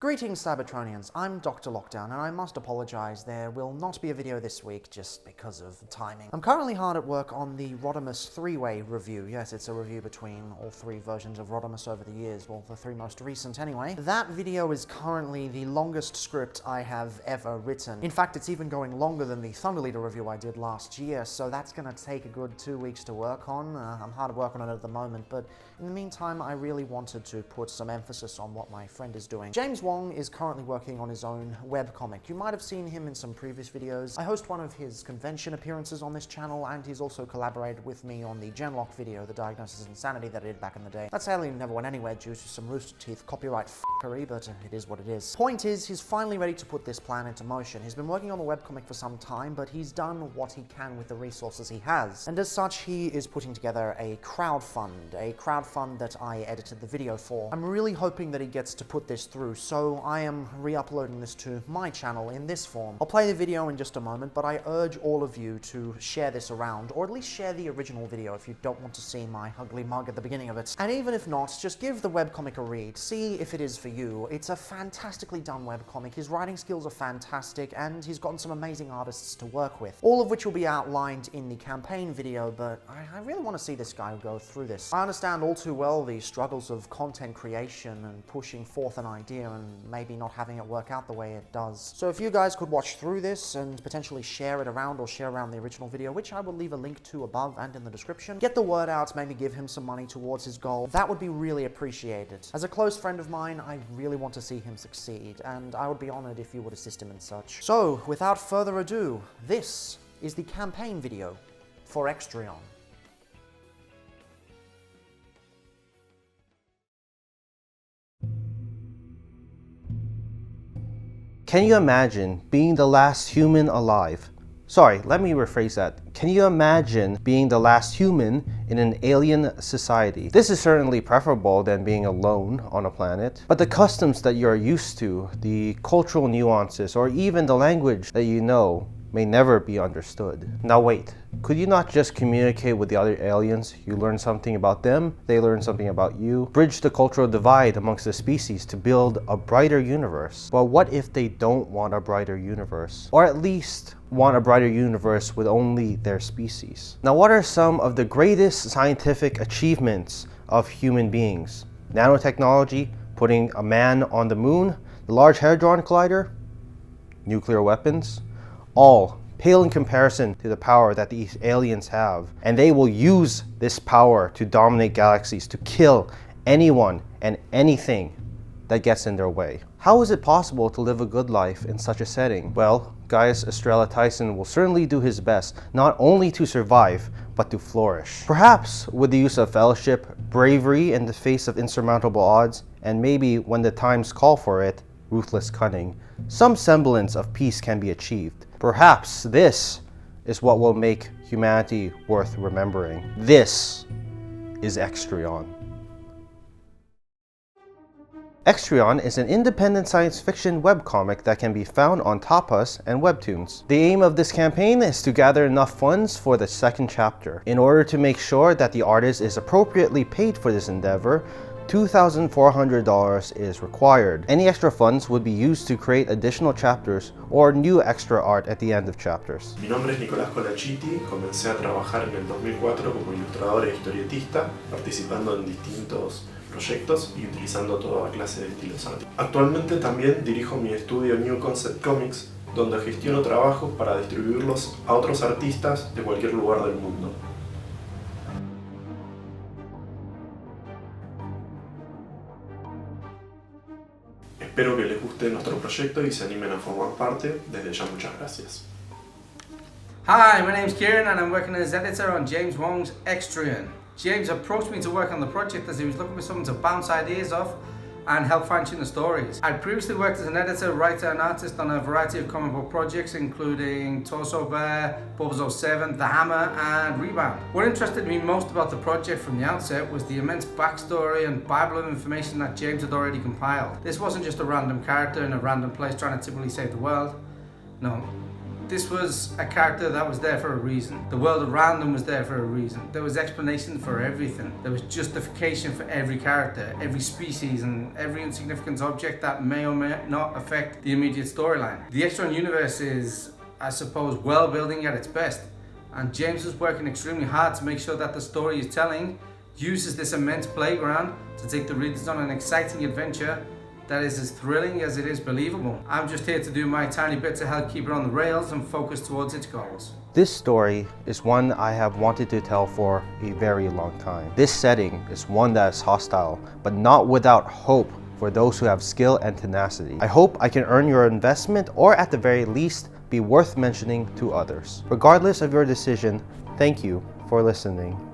Greetings Cybertronians, I'm Dr. Lockdown and I must apologise, there will not be a video this week just because of timing. I'm currently hard at work on the Rodimus 3-way review. Yes, it's a review between all three versions of Rodimus over the years, well, the three most recent anyway. That video is currently the longest script I have ever written. In fact, it's even going longer than the Thunderleader review I did last year, so that's gonna take a good 2 weeks to work on. I'm hard at work on it at the moment, but in the meantime, I really wanted to put some emphasis on what my friend is doing. James Wong is currently working on his own webcomic. You might have seen him in some previous videos. I host one of his convention appearances on this channel, and he's also collaborated with me on the Genlock video, The Diagnosis of Insanity, that I did back in the day. That sadly never went anywhere due to some Rooster Teeth copyright f***ery, but it is what it is. Point is, he's finally ready to put this plan into motion. He's been working on the webcomic for some time, but he's done what he can with the resources he has. And as such, he is putting together a crowdfund that I edited the video for. I'm really hoping that he gets to put this through, so I am re-uploading this to my channel in this form. I'll play the video in just a moment, but I urge all of you to share this around, or at least share the original video if you don't want to see my ugly mug at the beginning of it. And even if not, just give the webcomic a read, see if it is for you. It's a fantastically done webcomic, his writing skills are fantastic, and he's gotten some amazing artists to work with. All of which will be outlined in the campaign video, but I really want to see this guy go through this. I understand all too well the struggles of content creation and pushing forth an idea and maybe not having it work out the way it does. So if you guys could watch through this and potentially share it around or share around the original video, which I will leave a link to above and in the description, get the word out, maybe give him some money towards his goal, that would be really appreciated. As a close friend of mine, I really want to see him succeed, and I would be honored if you would assist him in such. So, without further ado, this is the campaign video for Extreon. Can you imagine being the last human alive? Sorry, let me rephrase that. Can you imagine being the last human in an alien society? This is certainly preferable than being alone on a planet, but the customs that you're used to, the cultural nuances, or even the language that you know may never be understood. Now wait, could you not just communicate with the other aliens? You learn something about them, they learn something about you. Bridge the cultural divide amongst the species to build a brighter universe. But what if they don't want a brighter universe? Or at least want a brighter universe with only their species? Now what are some of the greatest scientific achievements of human beings? Nanotechnology, putting a man on the moon, the Large Hadron Collider, nuclear weapons, all pale in comparison to the power that these aliens have. And they will use this power to dominate galaxies, to kill anyone and anything that gets in their way. How is it possible to live a good life in such a setting? Well, Gaius Estrella Tyson will certainly do his best, not only to survive, but to flourish. Perhaps with the use of fellowship, bravery in the face of insurmountable odds, and maybe when the times call for it, ruthless cunning, some semblance of peace can be achieved. Perhaps this is what will make humanity worth remembering. This is Extreon. Extreon is an independent science fiction webcomic that can be found on Tapas and Webtoons. The aim of this campaign is to gather enough funds for the second chapter. In order to make sure that the artist is appropriately paid for this endeavor, $2,400 is required. Any extra funds would be used to create additional chapters or new extra art at the end of chapters. Mi nombre es Nicolás Colachiti, comencé a trabajar en el 2004 como ilustrador e historietista, participando en distintos proyectos y utilizando toda clase de estilos artísticos. Actualmente también dirijo mi estudio New Concept Comics, donde gestiono trabajos para distribuirlos a otros artistas de cualquier lugar del mundo. Espero que les guste nuestro proyecto y se animen a formar parte. Desde ya, muchas gracias. Hi, my name's Kieran and I'm working as editor on James Wong's Extreon. James approached me to work on the project as he was looking for someone to bounce ideas off and help fine-tune the stories. I'd previously worked as an editor, writer and artist on a variety of comic book projects including Torso Bear, Bulbasaur 7, The Hammer and Rebound. What interested me most about the project from the outset was the immense backstory and bible of information that James had already compiled. This wasn't just a random character in a random place trying to typically save the world. No, This was a character that was there for a reason. The world around them was there for a reason. There was explanation for everything. There was justification for every character, every species, and every insignificant object that may or may not affect the immediate storyline. The Extreon universe is, I suppose, world building at its best, and James is working extremely hard to make sure that the story he's telling uses this immense playground to take the readers on an exciting adventure that is as thrilling as it is believable. I'm just here to do my tiny bit to help keep it on the rails and focus towards its goals. This story is one I have wanted to tell for a very long time. This setting is one that is hostile, but not without hope for those who have skill and tenacity. I hope I can earn your investment, or at the very least, be worth mentioning to others. Regardless of your decision, thank you for listening.